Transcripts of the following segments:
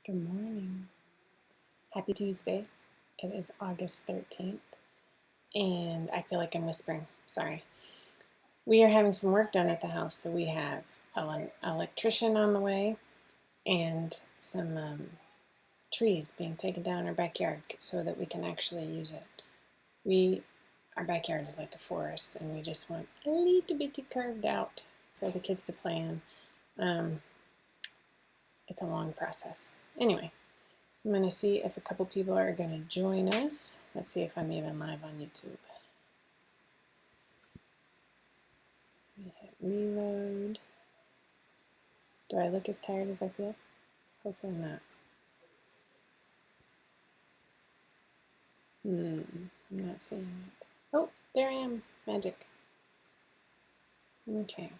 Good morning. Happy Tuesday. It is August 13th, and I feel like I'm whispering. Sorry. We are having some work done at the house, so we have an electrician on the way and some trees being taken down in our backyard so that we can actually use it. Our backyard is like a forest, and we just want a little bit carved out for the kids to play in. It's a long process. Anyway, I'm going to see if a couple people are going to join us. Let's see if I'm even live on YouTube. Let me hit reload. Do I look as tired as I feel? Hopefully not. I'm not seeing it. Oh, there I am. Magic. Okay.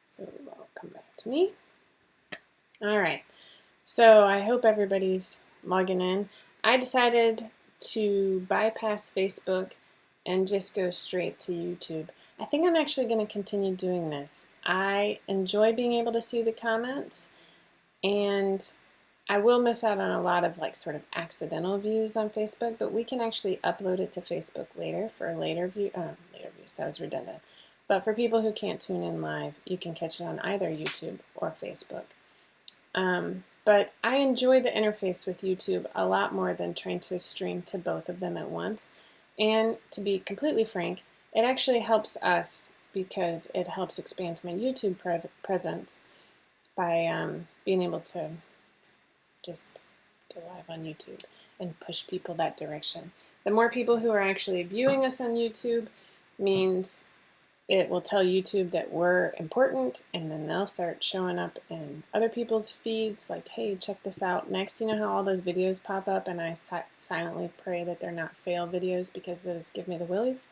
So I'll come back to me. All right. So I hope everybody's logging in. I decided to bypass Facebook and just go straight to YouTube. I think I'm actually going to continue doing this. I enjoy being able to see the comments, and I will miss out on a lot of sort of accidental views on Facebook, but we can actually upload it to Facebook later for later views. That was redundant. But for people who can't tune in live, you can catch it on either YouTube or Facebook. But I enjoy the interface with YouTube a lot more than trying to stream to both of them at once. And to be completely frank, it actually helps us because it helps expand my YouTube presence by being able to just go live on YouTube and push people that direction. The more people who are actually viewing us on YouTube means it will tell YouTube that we're important, and then they'll start showing up in other people's feeds like, hey, check this out. Next, you know how all those videos pop up and I silently pray that they're not fail videos because those give me the willies?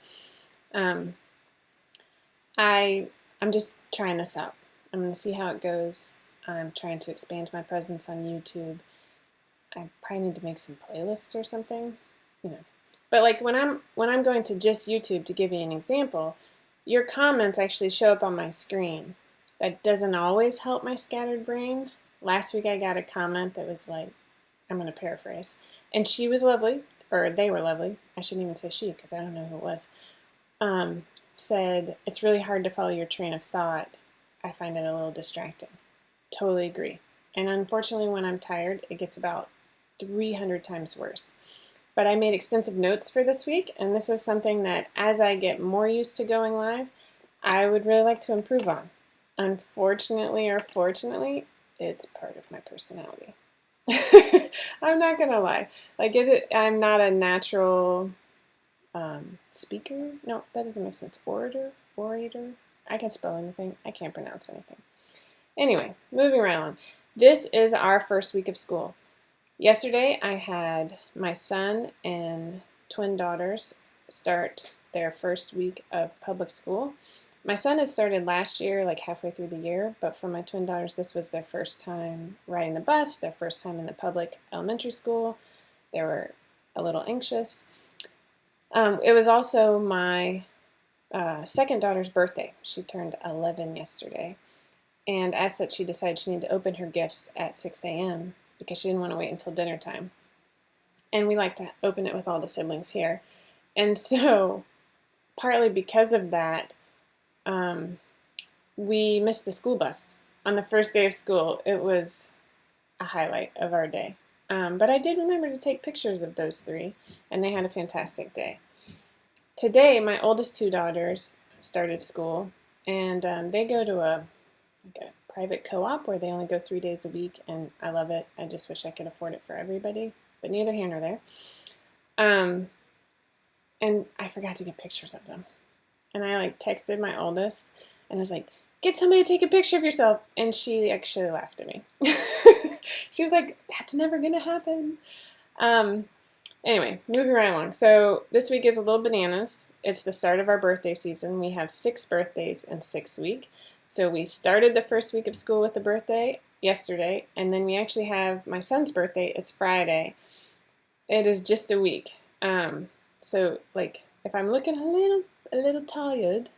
I'm just trying this out. I'm going to see how it goes. I'm trying to expand my presence on YouTube. I probably need to make some playlists or something, But when I'm going to just YouTube, to give you an example, your comments actually show up on my screen. That doesn't always help my scattered brain. Last week I got a comment that was like, I'm going to paraphrase, and she was lovely, or they were lovely. I shouldn't even say she because I don't know who it was. Said, it's really hard to follow your train of thought. I find it a little distracting. Totally agree. And unfortunately, when I'm tired, it gets about 300 times worse. But I made extensive notes for this week, and this is something that as I get more used to going live, I would really like to improve on. Unfortunately or fortunately, it's part of my personality. I'm not gonna lie. I'm not a natural speaker. No, that doesn't make sense. Orator. I can spell anything. I can't pronounce anything. Anyway, moving right on. This is our first week of school. Yesterday, I had my son and twin daughters start their first week of public school. My son had started last year, like halfway through the year, but for my twin daughters, this was their first time riding the bus, their first time in the public elementary school. They were a little anxious. It was also my second daughter's birthday. She turned 11 yesterday. And as such, she decided she needed to open her gifts at 6 a.m. because she didn't want to wait until dinner time. And we like to open it with all the siblings here. And so, partly because of that, we missed the school bus. On the first day of school, it was a highlight of our day. But I did remember to take pictures of those three, and they had a fantastic day. Today, my oldest two daughters started school, and they go to a private co-op where they only go 3 days a week, and I love it. I just wish I could afford it for everybody, but neither here nor there. And I forgot to get pictures of them. And I texted my oldest and was like, get somebody to take a picture of yourself. And she actually laughed at me. She was like, that's never gonna happen. Anyway, moving right along. So this week is a little bananas. It's the start of our birthday season. We have 6 birthdays in 6 weeks. So we started the first week of school with the birthday yesterday, and then we actually have my son's birthday. It's Friday. It is just a week. So if I'm looking a little tired,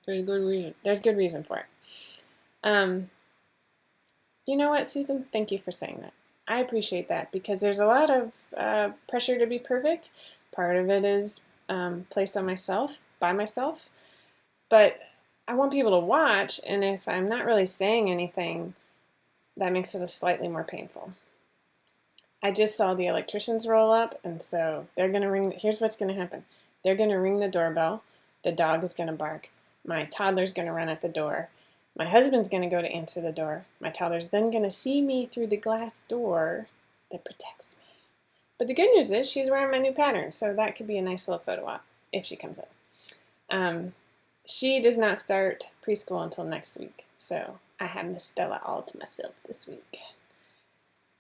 there's good reason for it. You know what, Susan? Thank you for saying that. I appreciate that because there's a lot of pressure to be perfect. Part of it is placed on myself, by myself, but I want people to watch, and if I'm not really saying anything, that makes it a slightly more painful. I just saw the electricians roll up, and so they're going to ring. Here's what's going to happen. They're going to ring the doorbell. The dog is going to bark. My toddler's going to run at the door. My husband's going to go to answer the door. My toddler's then going to see me through the glass door that protects me. But the good news is she's wearing my new pattern, so that could be a nice little photo op if she comes in. She does not start preschool until next week, so I have Miss Stella all to myself this week.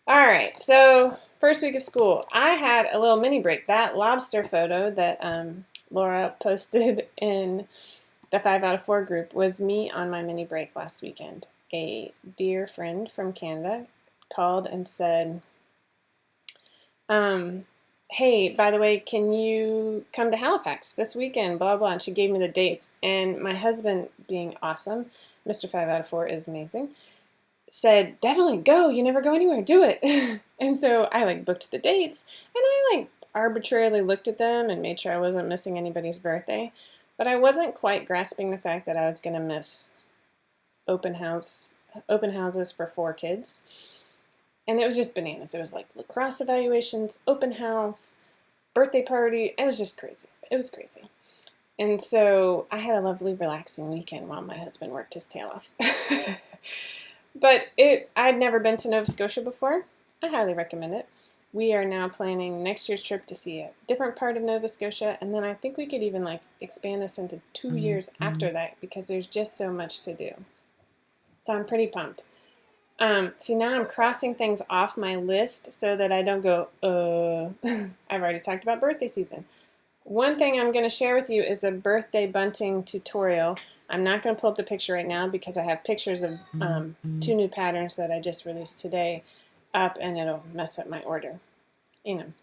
All right, so first week of school, I had a little mini break. That lobster photo that Laura posted in the 5 out of 4 group was me on my mini break last weekend. A dear friend from Canada called and said, hey, by the way, can you come to Halifax this weekend, blah, blah, and she gave me the dates. And my husband, being awesome, Mr. 5 out of 4 is amazing, said, definitely go, you never go anywhere, do it. And so I booked the dates, and I arbitrarily looked at them and made sure I wasn't missing anybody's birthday, but I wasn't quite grasping the fact that I was going to miss open houses for 4 kids. And it was just bananas. It was lacrosse evaluations, open house, birthday party. It was just crazy. It was crazy. And so I had a lovely, relaxing weekend while my husband worked his tail off. But I'd never been to Nova Scotia before. I highly recommend it. We are now planning next year's trip to see a different part of Nova Scotia, and then I think we could even expand this into 2 years after that because there's just so much to do. So I'm pretty pumped. See, now I'm crossing things off my list so that I don't go, I've already talked about birthday season. One thing I'm going to share with you is a birthday bunting tutorial. I'm not going to pull up the picture right now because I have pictures of 2 new patterns that I just released today up, and it'll mess up my order. Aaron,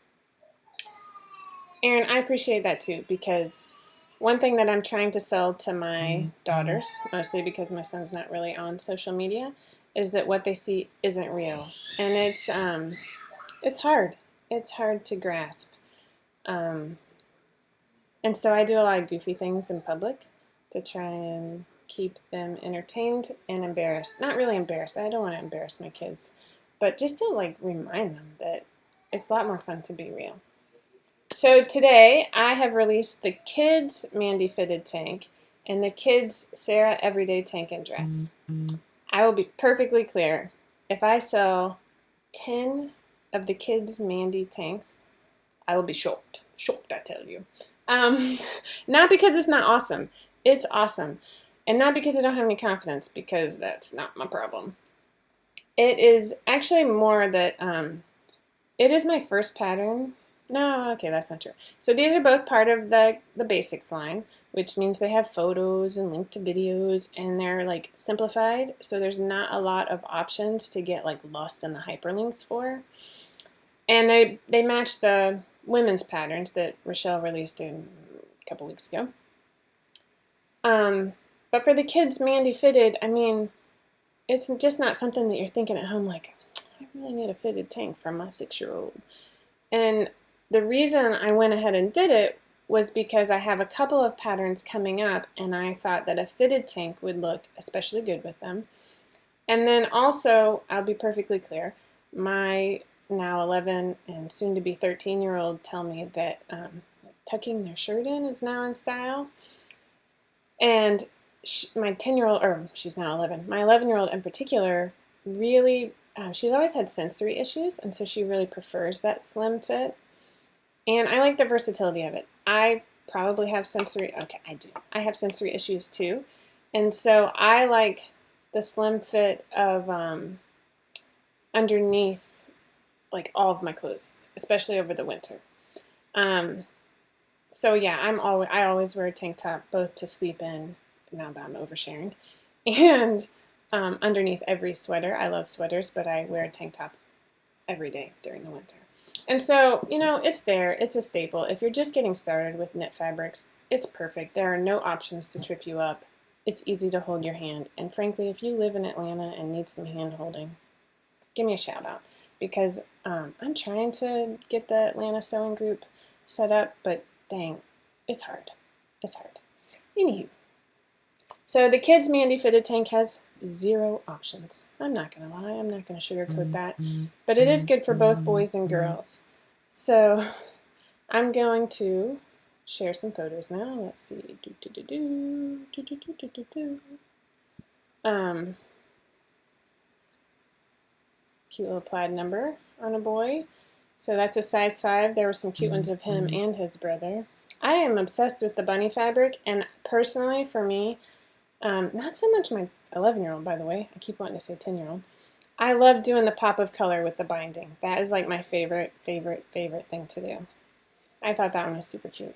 I appreciate that too, because one thing that I'm trying to sell to my daughters, mostly because my son's not really on social media, is that what they see isn't real. And it's hard. It's hard to grasp. And so I do a lot of goofy things in public to try and keep them entertained and embarrassed. Not really embarrassed. I don't want to embarrass my kids. But just to remind them that it's a lot more fun to be real. So today I have released the kids Mandy fitted tank and the kids Sarah everyday tank and dress. I will be perfectly clear. If I sell 10 of the kids Mandy tanks, I will be shocked. Shocked, I tell you. Not because it's not awesome. It's awesome. And not because I don't have any confidence, because that's not my problem. It is actually more that it is my first pattern. No, okay, that's not true. So these are both part of the basics line, which means they have photos and link to videos, and they're simplified, so there's not a lot of options to get lost in the hyperlinks for. And they match the women's patterns that Rochelle released a couple weeks ago. But for the kids Mandy fitted, I mean, it's just not something that you're thinking at home I really need a fitted tank for my 6-year-old. And the reason I went ahead and did it was because I have a couple of patterns coming up, and I thought that a fitted tank would look especially good with them. And then also, I'll be perfectly clear, my now 11 and soon to be 13-year-old tell me that tucking their shirt in is now in style. And my 10-year-old, or she's now 11, my 11-year-old in particular, really, she's always had sensory issues, and so she really prefers that slim fit. And I like the versatility of it. I probably have I do. I have sensory issues too. And so I like the slim fit of underneath all of my clothes, especially over the winter. So yeah, I always wear a tank top both to sleep in, now that I'm oversharing, and underneath every sweater. I love sweaters, but I wear a tank top every day during the winter. And so, it's there. It's a staple. If you're just getting started with knit fabrics, it's perfect. There are no options to trip you up. It's easy to hold your hand. And frankly, if you live in Atlanta and need some hand holding, give me a shout out, because I'm trying to get the Atlanta sewing group set up, but dang, it's hard. It's hard. Anywho, so the kids' Mandy fitted tank has 0 options. I'm not going to lie, I'm not going to sugarcoat that, but it is good for both boys and girls. So I'm going to share some photos now. Let's see. Cute little plaid number on a boy. So that's a size 5. There were some cute ones of him and his brother. I am obsessed with the bunny fabric, and personally, for me, not so much my 11-year-old, by the way. I keep wanting to say 10-year-old. I love doing the pop of color with the binding. That is like my favorite thing to do. I thought that one was super cute.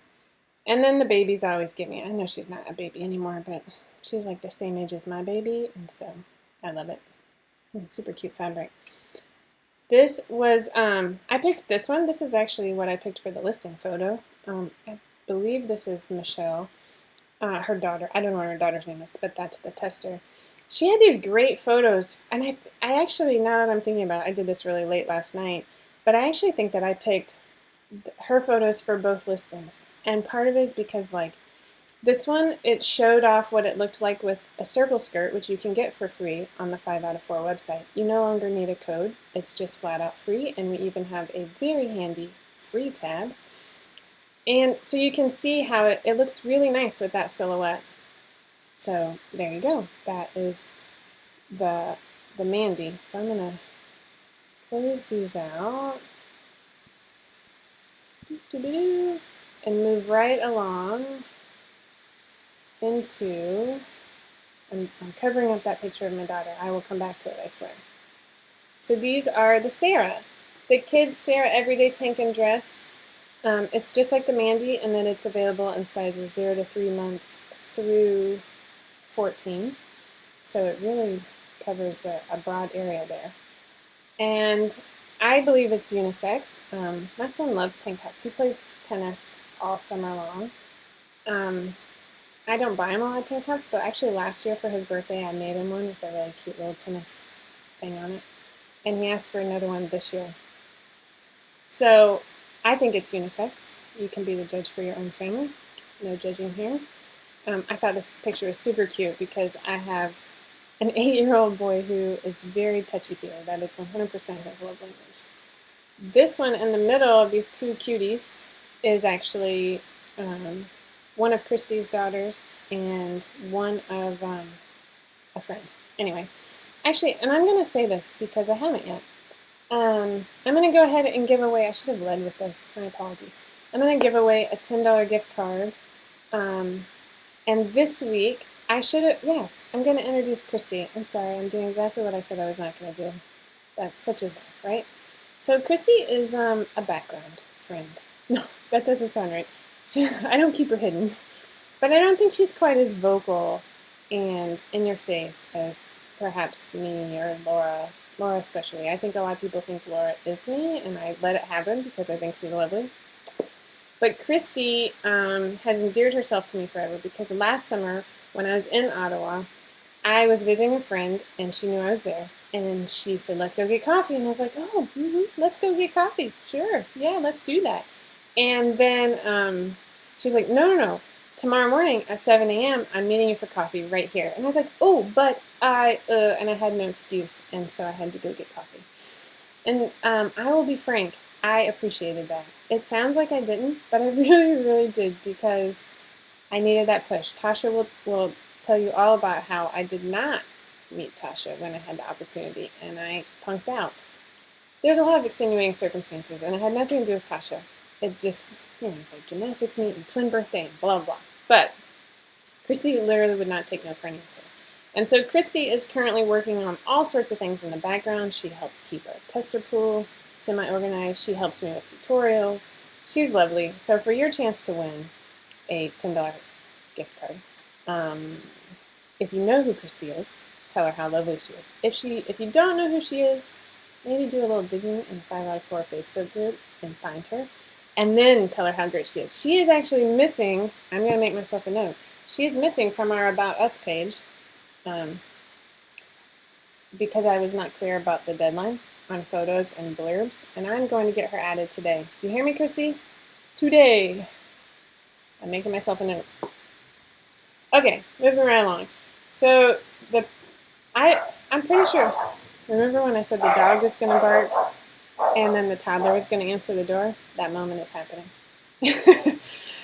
And then the babies always give me. I know she's not a baby anymore, but she's like the same age as my baby, and so I love it. It's super cute fabric. This was, I picked this one. This is actually what I picked for the listing photo. I believe this is Michelle, her daughter. I don't know what her daughter's name is, but that's the tester. She had these great photos, and I actually, now that I'm thinking about it, I did this really late last night, but I actually think that I picked her photos for both listings. And part of it is because, like, this one, it showed off what it looked like with a circle skirt, which you can get for free on the 5 out of 4 website. You no longer need a code. It's just flat out free, and we even have a very handy free tab. And so you can see how it looks really nice with that silhouette. So there you go. That is the Mandy. So I'm going to close these out and move right along into, I'm covering up that picture of my daughter. I will come back to it, I swear. So these are the Sarah. The Kids Sarah Everyday Tank and Dress. It's just like the Mandy, and then it's available in sizes 0 to 3 months through 14. So it really covers a broad area there. And I believe it's unisex. My son loves tank tops. He plays tennis all summer long. I don't buy him a lot of tank tops, but actually last year for his birthday I made him one with a really cute little tennis thing on it. And he asked for another one this year. So I think it's unisex. You can be the judge for your own family. No judging here. I thought this picture was super cute because I have an 8-year-old boy who is very touchy-feely. That is 100% his love language. This one in the middle of these 2 cuties is actually one of Christy's daughters and one of a friend. Anyway, actually, and I'm going to say this because I haven't yet. I'm going to go ahead and give away, I should have led with this, my apologies. I'm going to give away a $10 gift card. And this week, I should have, yes, I'm going to introduce Christy. I'm sorry, I'm doing exactly what I said I was not going to do. That's such is life, right? So Christy is a background friend. No, that doesn't sound right. I don't keep her hidden. But I don't think she's quite as vocal and in your face as perhaps me or Laura. Laura especially. I think a lot of people think Laura is me, and I let it happen because I think she's lovely. But Christy has endeared herself to me forever because last summer when I was in Ottawa, I was visiting a friend, and she knew I was there. And she said, let's go get coffee. And I was like, oh, let's go get coffee. Sure, yeah, let's do that. And then she's like, no. Tomorrow morning at 7 a.m., I'm meeting you for coffee right here. And I was like, oh, but and I had no excuse, and so I had to go get coffee. And I will be frank, I appreciated that. It sounds like I didn't, but I really, really did because I needed that push. Tasha will tell you all about how I did not meet Tasha when I had the opportunity, and I punked out. There's a lot of extenuating circumstances, and it had nothing to do with Tasha. It just, it was like gymnastics meet and twin birthday and blah, blah. But Christy literally would not take no for an answer. And so Christy is currently working on all sorts of things in the background. She helps keep a tester pool semi-organized. She helps me with tutorials. She's lovely. So for your chance to win a $10 gift card, if you know who Christy is, tell her how lovely she is. If you don't know who she is, maybe do a little digging in the 5 out of 4 Facebook group and find her. And then tell her how great she is. She is actually missing, I'm going to make myself a note, she's missing from our About Us page because I was not clear about the deadline. on photos and blurbs, and I'm going to get her added today. Do you hear me, Christy? Today. I'm making myself a note. Okay, moving right along. So I'm pretty sure. Remember when I said the dog was going to bark and then the toddler was going to answer the door? That moment is happening.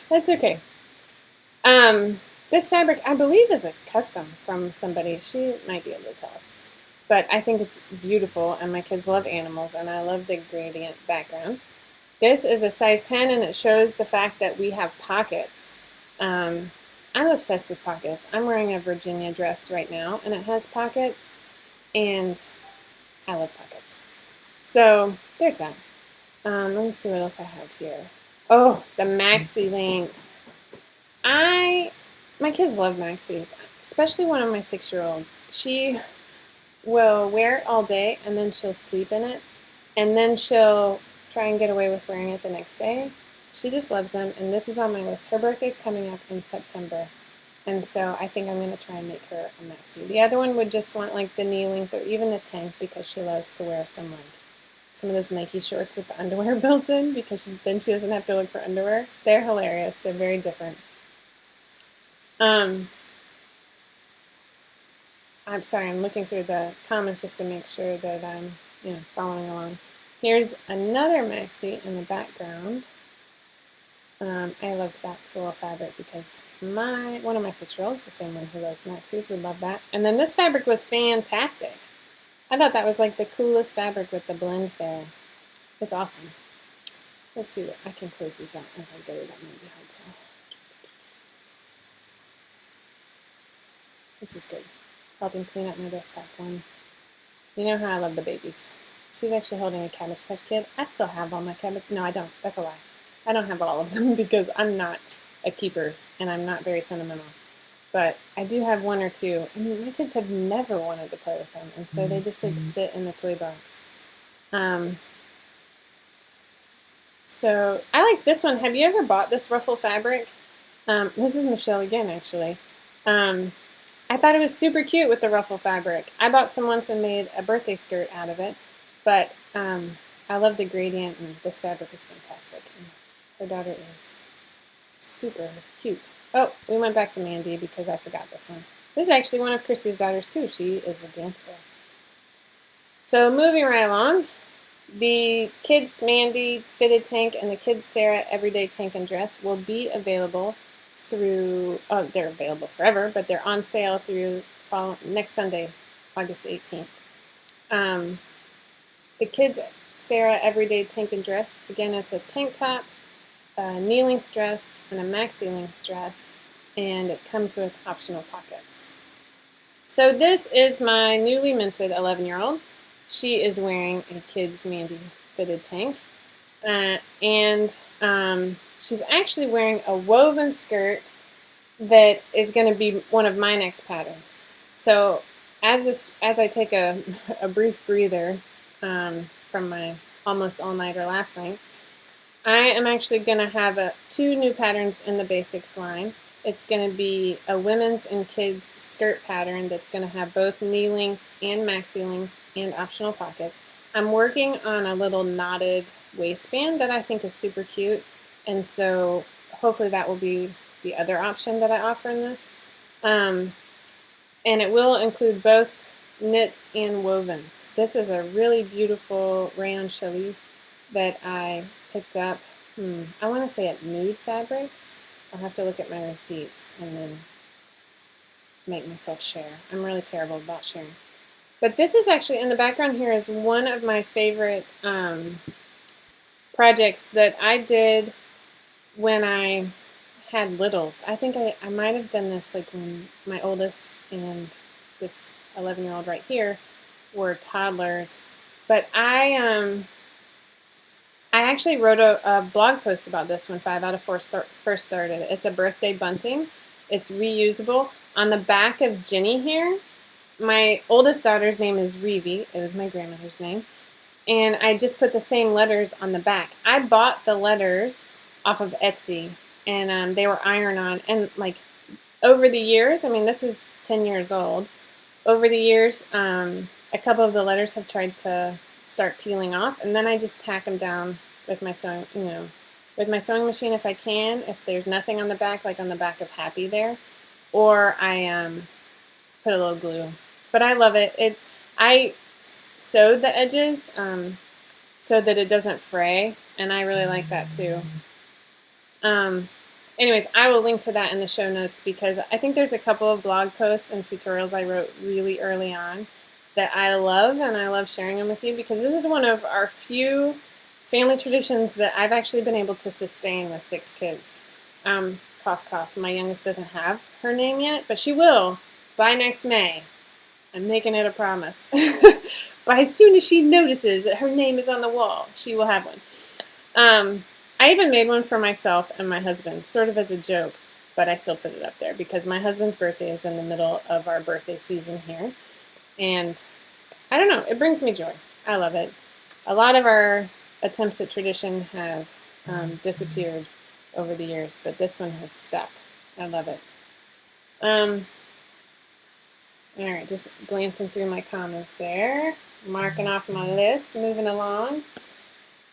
That's okay. This fabric, I believe, is a custom from somebody. She might be able to tell us. But I think it's beautiful, and my kids love animals, and I love the gradient background. This is a size 10, and it shows the fact that we have pockets. I'm obsessed with pockets. I'm wearing a Virginia dress right now, and it has pockets, and I love pockets. So there's that. Let me see what else I have here. Oh, the maxi length. My kids love maxis, especially one of my 6-year-olds. She will wear it all day, and then she'll sleep in it, and then she'll try and get away with wearing it the next day. She just loves them, and this is on my list. Her birthday's coming up in September, and so I think I'm going to try and make her a maxi. The other one would just want like the knee length or even the tank because she loves to wear some of those Nike shorts with the underwear built in because then she doesn't have to look for underwear. They're hilarious. They're very different. I'm sorry, I'm looking through the comments just to make sure that I'm following along. Here's another maxi in the background. I loved that floral fabric because one of my 6-year-olds, the same one who loves maxis, would love that. And then this fabric was fantastic. I thought that was like the coolest fabric with the blend there. It's awesome. Let's see what I can close these out as I go. That might be helpful. This is good. Helping clean up my desktop one. You know how I love the babies. She's actually holding a Cabbage Patch Kid. I still have all my Cabbage. No, I don't. That's a lie. I don't have all of them because I'm not a keeper and I'm not very sentimental. But I do have one or two. And my kids have never wanted to play with them, and so they just like sit in the toy box. So I like this one. Have you ever bought this ruffle fabric? This is Michelle again, actually. I thought it was super cute with the ruffle fabric. I bought some once and made a birthday skirt out of it, but I love the gradient, and this fabric is fantastic. And her daughter is super cute. Oh, we went back to Mandy because I forgot this one. This is actually one of Christy's daughters too. She is a dancer. So moving right along, the kids Mandy fitted tank and the kids Sarah everyday tank and dress will be available through, they're available forever, but they're on sale through next Sunday, August 18th. The kids Sarah everyday tank and dress, again, it's a tank top, a knee-length dress, and a maxi-length dress, and it comes with optional pockets. So this is my newly minted 11-year-old. She is wearing a kids Mandy fitted tank, and she's actually wearing a woven skirt that is going to be one of my next patterns. So as I take a brief breather from my almost all-nighter last night, I am actually going to have 2 new patterns in the basics line. It's going to be a women's and kids skirt pattern that's going to have both knee length and maxi length and optional pockets. I'm working on a little knotted waistband that I think is super cute, and so hopefully that will be the other option that I offer in this. And it will include both knits and wovens. This is a really beautiful rayon challis that I picked up, I want to say at Nude Fabrics. I'll have to look at my receipts and then make myself share. I'm really terrible about sharing. But this is actually, in the background here, is one of my favorite projects that I did when I had littles. I think I might have done this like when my oldest and this 11-year-old right here were toddlers. But I actually wrote a blog post about this when 5 out of 4 first started. It's a birthday bunting. It's reusable. On the back of Ginny here, my oldest daughter's name is Reevie. It was my grandmother's name. And I just put the same letters on the back. I bought the letters off of Etsy, and they were iron-on. And like over the years, I mean, this is 10 years old. Over the years, a couple of the letters have tried to start peeling off, and then I just tack them down with my sewing, with my sewing machine if I can, if there's nothing on the back, like on the back of Happy there, or I put a little glue. But I love it. I sewed the edges so that it doesn't fray, and I really like that too. Anyways, I will link to that in the show notes because I think there's a couple of blog posts and tutorials I wrote really early on that I love, and I love sharing them with you because this is one of our few family traditions that I've actually been able to sustain with 6 kids. Cough, cough. My youngest doesn't have her name yet, but she will by next May. I'm making it a promise. But as soon as she notices that her name is on the wall, she will have one. I even made one for myself and my husband, sort of as a joke, but I still put it up there because my husband's birthday is in the middle of our birthday season here. And I don't know, it brings me joy. I love it. A lot of our attempts at tradition have disappeared over the years, but this one has stuck. I love it. All right, just glancing through my comments there, marking off my list, moving along.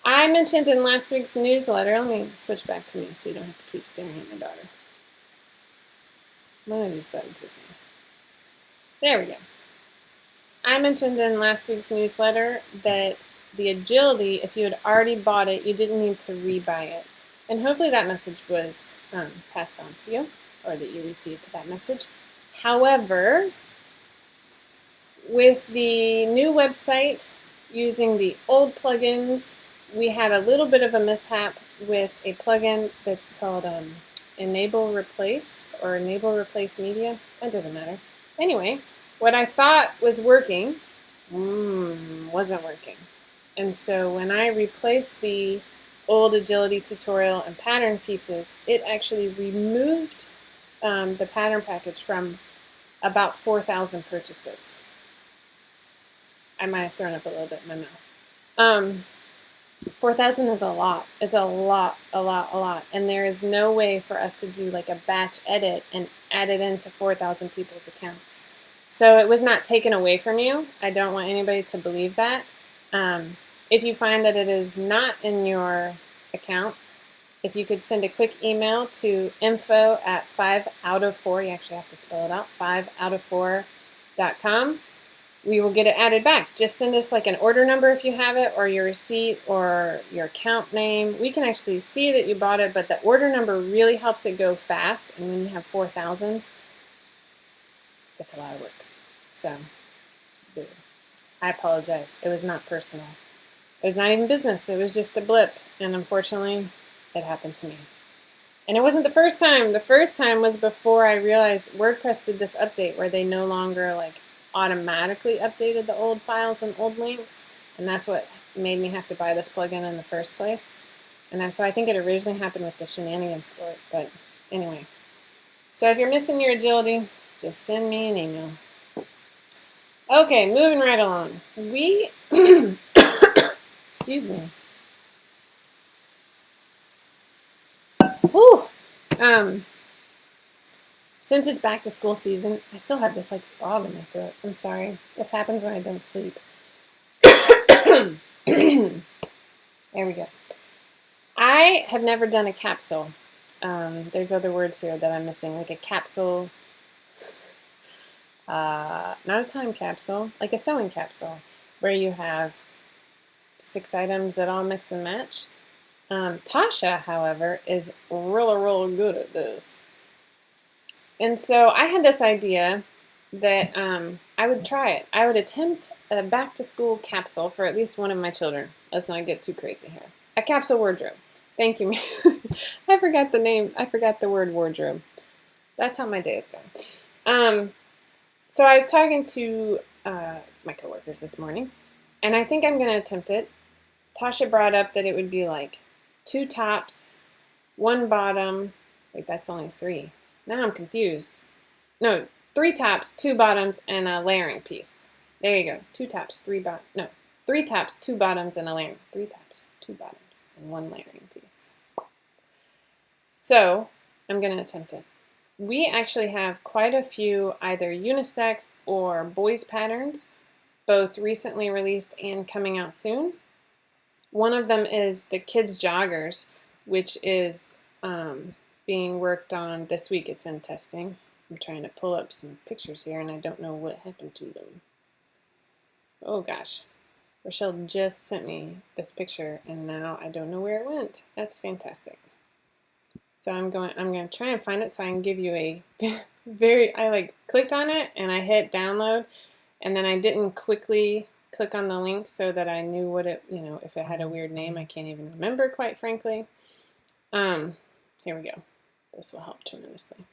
I mentioned in last week's newsletter, let me switch back to me so you don't have to keep staring at my daughter. One of these buttons is now. There we go. I mentioned in last week's newsletter that the Agility, if you had already bought it, you didn't need to rebuy it. And hopefully that message was passed on to you, or that you received that message. However, with the new website, using the old plugins, we had a little bit of a mishap with a plugin that's called Enable Replace or Enable Replace Media. That doesn't matter. Anyway, what I thought was working wasn't working. And so when I replaced the old Agility tutorial and pattern pieces, it actually removed the pattern package from about 4,000 purchases. I might have thrown up a little bit in my mouth. 4,000 is a lot. It's a lot. And there is no way for us to do like a batch edit and add it into 4,000 people's accounts. So it was not taken away from you. I don't want anybody to believe that. If you find that it is not in your account, if you could send a quick email to info@5out-of-4, you actually have to spell it out, 5out-of-4.com. we will get it added back. Just send us like an order number if you have it, or your receipt, or your account name. We can actually see that you bought it, but the order number really helps it go fast. And when you have 4,000, it's a lot of work. So, I apologize. It was not personal. It was not even business. It was just a blip. And unfortunately, it happened to me. And it wasn't the first time. The first time was before I realized WordPress did this update where they no longer like automatically updated the old files and old links, and that's what made me have to buy this plugin in the first place. And so I think it originally happened with the Shenanigans sport, but anyway. So if you're missing your Agility, just send me an email. Okay, moving right along. We, excuse me. Whew. Since it's back to school season, I still have this like frog in my throat. I'm sorry. This happens when I don't sleep. There we go. I have never done a capsule. There's other words here that I'm missing, like a capsule, not a time capsule, like a sewing capsule, where you have 6 items that all mix and match. Tasha, however, is really good at this. And so I had this idea that I would try it. I would attempt a back-to-school capsule for at least one of my children. Let's not get too crazy here. A capsule wardrobe. Thank you. I forgot the name. I forgot the word wardrobe. That's how my day is going. So I was talking to my coworkers this morning, and I think I'm going to attempt it. Tasha brought up that it would be like 2 tops, 1 bottom. Wait, that's only 3. Now I'm confused. No, 3 tops, 2 bottoms, and a layering piece. There you go. 2 tops, 3 bottoms. No, 3 tops, 2 bottoms, and a layering. 3 tops, 2 bottoms, and 1 layering piece. So I'm going to attempt it. We actually have quite a few either unisex or boys patterns both recently released and coming out soon. One of them is the Kids Joggers, which is being worked on this week. It's in testing. I'm trying to pull up some pictures here, and I don't know what happened to them. Oh gosh. Rochelle just sent me this picture, and now I don't know where it went. That's fantastic. So I'm going to try and find it so I can give you a I clicked on it and I hit download, and then I didn't quickly click on the link so that I knew what it, if it had a weird name. I can't even remember, quite frankly. Here we go. This will help tremendously.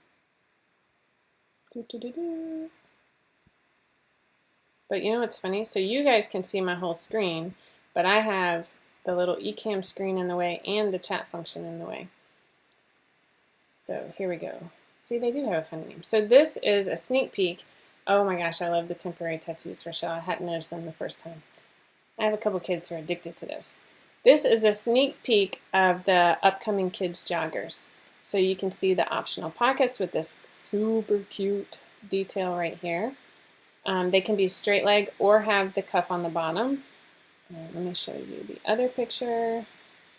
But you know what's funny? So you guys can see my whole screen, but I have the little Ecamm screen in the way and the chat function in the way. So here we go. See, they do have a funny name. So this is a sneak peek. Oh my gosh, I love the temporary tattoos, Rochelle. I hadn't noticed them the first time. I have a couple kids who are addicted to those. This is a sneak peek of the upcoming Kids Joggers. So you can see the optional pockets with this super cute detail right here. They can be straight leg or have the cuff on the bottom. Let me show you the other picture.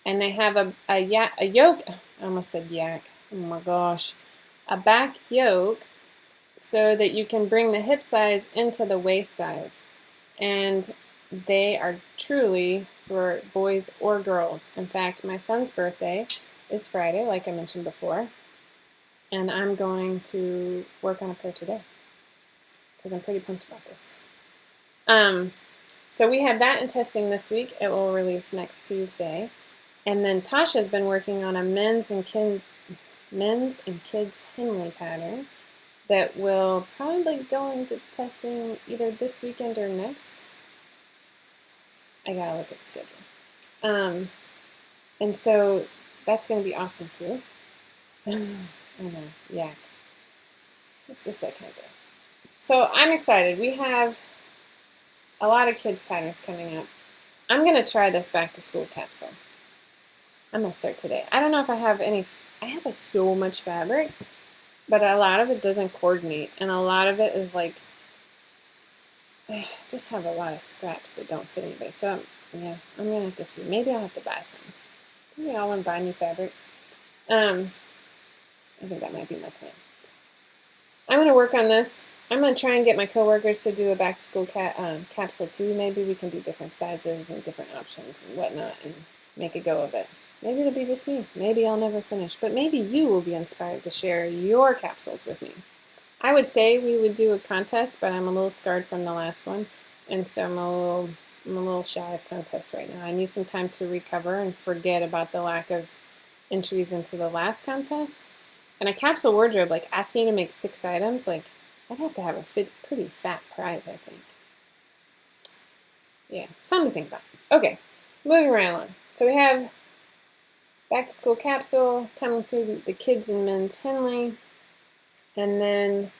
And they have a yoke. I almost said yak. Oh my gosh. A back yoke so that you can bring the hip size into the waist size. And they are truly for boys or girls. In fact, my son's birthday is Friday, like I mentioned before. And I'm going to work on a pair today because I'm pretty pumped about this. So we have that in testing this week. It will release next Tuesday. And then Tasha's been working on a men's and kids Henley pattern that will probably go into testing either this weekend or next. I gotta look at the schedule. And so that's going to be awesome too. I know, yeah. It's just that kind of day. So I'm excited. We have a lot of kids patterns coming up. I'm going to try this back to school capsule. I'm going to start today. I don't know if I have any. I have so much fabric, but a lot of it doesn't coordinate, and a lot of it is like, I just have a lot of scraps that don't fit anybody. So yeah, I'm going to have to see. Maybe I'll have to buy some. Maybe I'll want to buy new fabric. I think that might be my plan. I'm going to work on this. I'm going to try and get my coworkers to do a back to school capsule too. Maybe we can do different sizes and different options and whatnot and make a go of it. Maybe it'll be just me. Maybe I'll never finish. But maybe you will be inspired to share your capsules with me. I would say we would do a contest, but I'm a little scarred from the last one. And so I'm a little shy of contests right now. I need some time to recover and forget about the lack of entries into the last contest. And a capsule wardrobe, like asking you to make 6 items, like I'd have to have a pretty fat prize, I think. Yeah, something to think about. Okay, moving right along. So we have back to school capsule coming soon, the kids and men's Henley, and then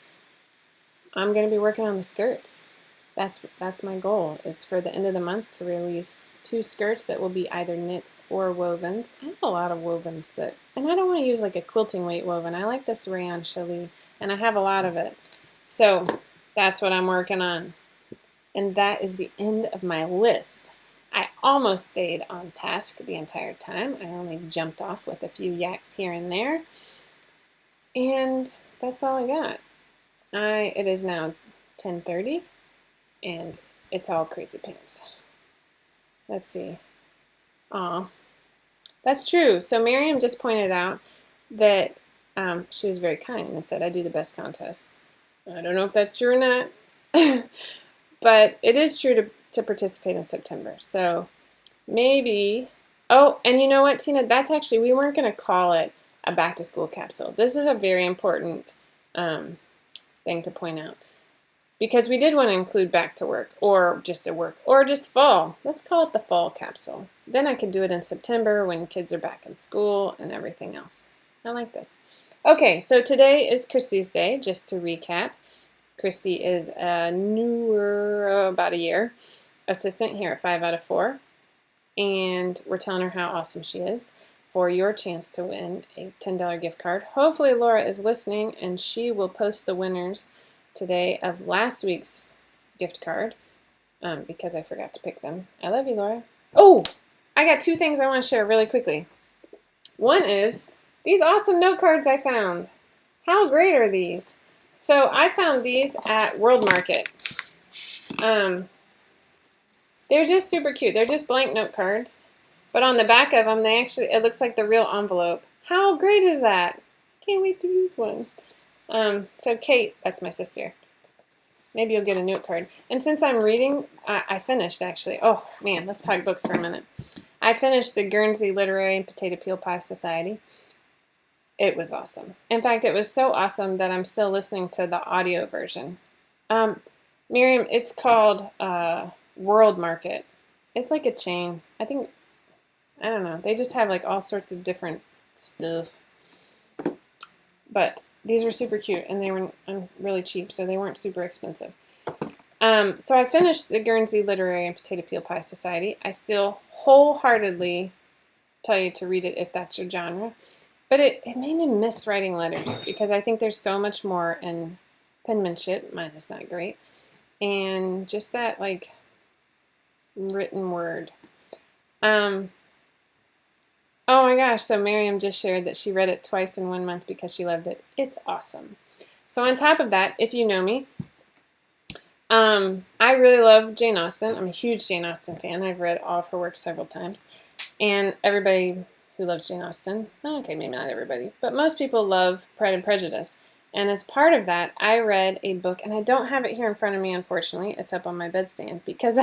I'm going to be working on the skirts. That's my goal. It's for the end of the month to release 2 skirts that will be either knits or wovens. I have a lot of wovens and I don't want to use like a quilting weight woven. I like this rayon challis, and I have a lot of it. So that's what I'm working on. And that is the end of my list. I almost stayed on task the entire time. I only jumped off with a few yaks here and there. And that's all I got. It is now 10:30. And it's all crazy pants. Let's see. Aw. That's true. So Miriam just pointed out that she was very kind and said, I do the best contests. I don't know if that's true or not. But it is true to participate in September. So maybe... Oh, and you know what, Tina? That's actually... We weren't going to call it a back-to-school capsule. This is a very important thing to point out. Because we did want to include back to work, or just fall. Let's call it the fall capsule. Then I could do it in September when kids are back in school and everything else. I like this. Okay, so today is Christy's day, just to recap. Christy is a newer, about a year, assistant here at 5 out of 4. And we're telling her how awesome she is for your chance to win a $10 gift card. Hopefully Laura is listening and she will post the winners today of last week's gift card because I forgot to pick them. I love you, Laura. Oh, I got 2 things I want to share really quickly. One is these awesome note cards I found. How great are these? So I found these at World Market. They're just super cute. They're just blank note cards. But on the back of them, it looks like the real envelope. How great is that? Can't wait to use one. So Kate, that's my sister. Maybe you'll get a note card. And since I'm reading, I finished actually. Oh man, let's talk books for a minute. I finished the Guernsey Literary and Potato Peel Pie Society. It was awesome. In fact, it was so awesome that I'm still listening to the audio version. Miriam, it's called World Market. It's like a chain. I don't know. They just have like all sorts of different stuff. But these were super cute, and they were really cheap, so they weren't super expensive. So I finished the Guernsey Literary and Potato Peel Pie Society. I still wholeheartedly tell you to read it if that's your genre. But it made me miss writing letters because I think there's so much more in penmanship. Mine is not great. And just that, like, written word. Oh my gosh, so Miriam just shared that she read it twice in 1 month because she loved it. It's awesome. So on top of that, if you know me, I really love Jane Austen. I'm a huge Jane Austen fan. I've read all of her work several times. And everybody who loves Jane Austen, okay, maybe not everybody, but most people love Pride and Prejudice. And as part of that, I read a book, and I don't have it here in front of me, unfortunately. It's up on my bedstand because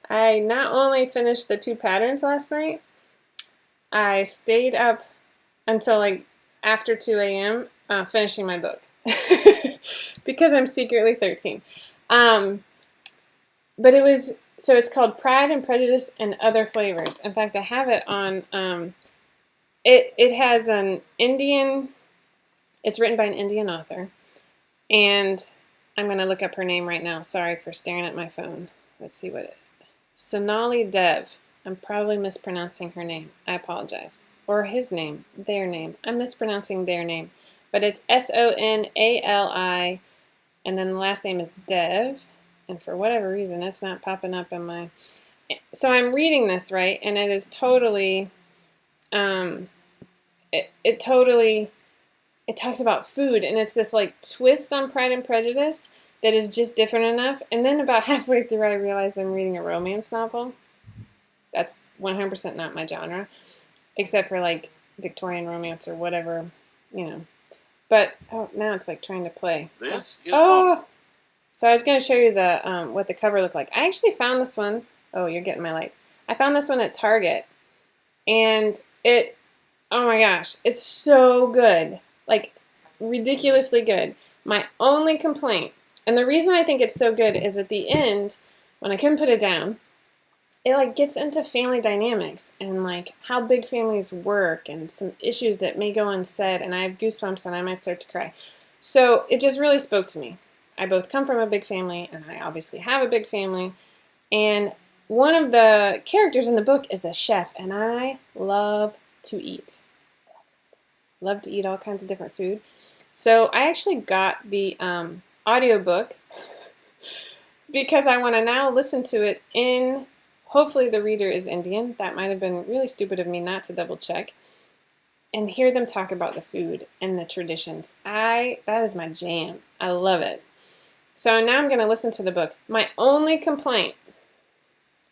I not only finished the 2 patterns last night, I stayed up until like after 2 a.m. Finishing my book because I'm secretly 13. But it's called Pride and Prejudice and Other Flavors. In fact, I have it on, it has an Indian, it's written by an Indian author, and I'm going to look up her name right now. Sorry for staring at my phone. Let's see Sonali Dev. I'm probably mispronouncing her name. I apologize. Or his name, their name. I'm mispronouncing their name. But it's Sonali, and then the last name is Dev. And for whatever reason, that's not popping up in my... So I'm reading this, right? And it is totally... It talks about food, and it's this like twist on Pride and Prejudice that is just different enough. And then about halfway through, I realized I'm reading a romance novel. That's 100% not my genre, except for like Victorian romance or whatever, you know. But now it's like trying to play. So I was going to show you the what the cover looked like. I actually found this one. Oh, you're getting my lights. I found this one at Target, and oh my gosh, it's so good. Like, ridiculously good. My only complaint, and the reason I think it's so good is at the end, when I couldn't put it down, it like gets into family dynamics and like how big families work and some issues that may go unsaid, and I have goosebumps and I might start to cry. So it just really spoke to me. I both come from a big family, and I obviously have a big family, and one of the characters in the book is a chef, and I love to eat. Love to eat all kinds of different food. So I actually got the audiobook because I want to now listen to it in, hopefully the reader is Indian. That might have been really stupid of me not to double check. And hear them talk about the food and the traditions. That is my jam. I love it. So now I'm going to listen to the book. My only complaint,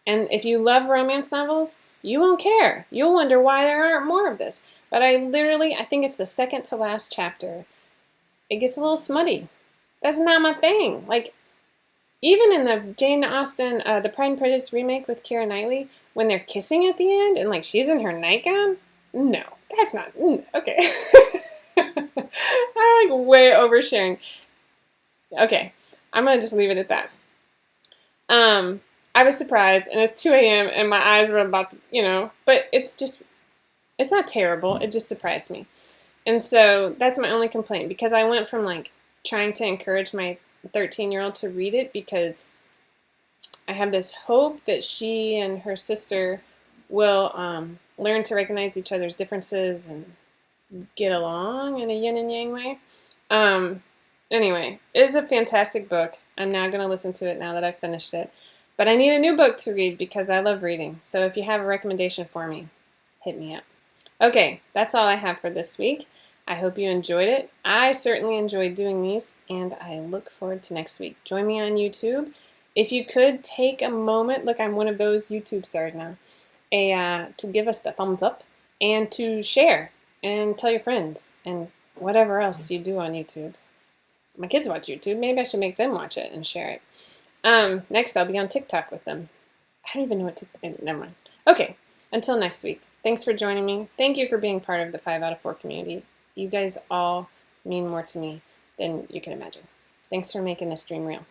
and if you love romance novels, you won't care. You'll wonder why there aren't more of this. But I think it's the second to last chapter. It gets a little smutty. That's not my thing. Like, even in the Jane Austen, the Pride and Prejudice remake with Keira Knightley, when they're kissing at the end and like she's in her nightgown, no, that's not, okay. I'm like way oversharing. Okay, I'm going to just leave it at that. I was surprised, and it's 2 a.m. and my eyes were about to, but it's not terrible. It just surprised me. And so that's my only complaint, because I went from like trying to encourage my 13-year-old to read it because I have this hope that she and her sister will learn to recognize each other's differences and get along in a yin and yang way. Anyway, it is a fantastic book. I'm now going to listen to it now that I've finished it. But I need a new book to read because I love reading. So if you have a recommendation for me, hit me up. Okay, that's all I have for this week. I hope you enjoyed it. I certainly enjoyed doing these, and I look forward to next week. Join me on YouTube. If you could take a moment, look, I'm one of those YouTube stars now, to give us the thumbs up and to share and tell your friends and whatever else you do on YouTube. My kids watch YouTube. Maybe I should make them watch it and share it. Next, I'll be on TikTok with them. I don't even know what TikTok. Never mind. Okay, until next week. Thanks for joining me. Thank you for being part of the 5 out of 4 community. You guys all mean more to me than you can imagine. Thanks for making this dream real.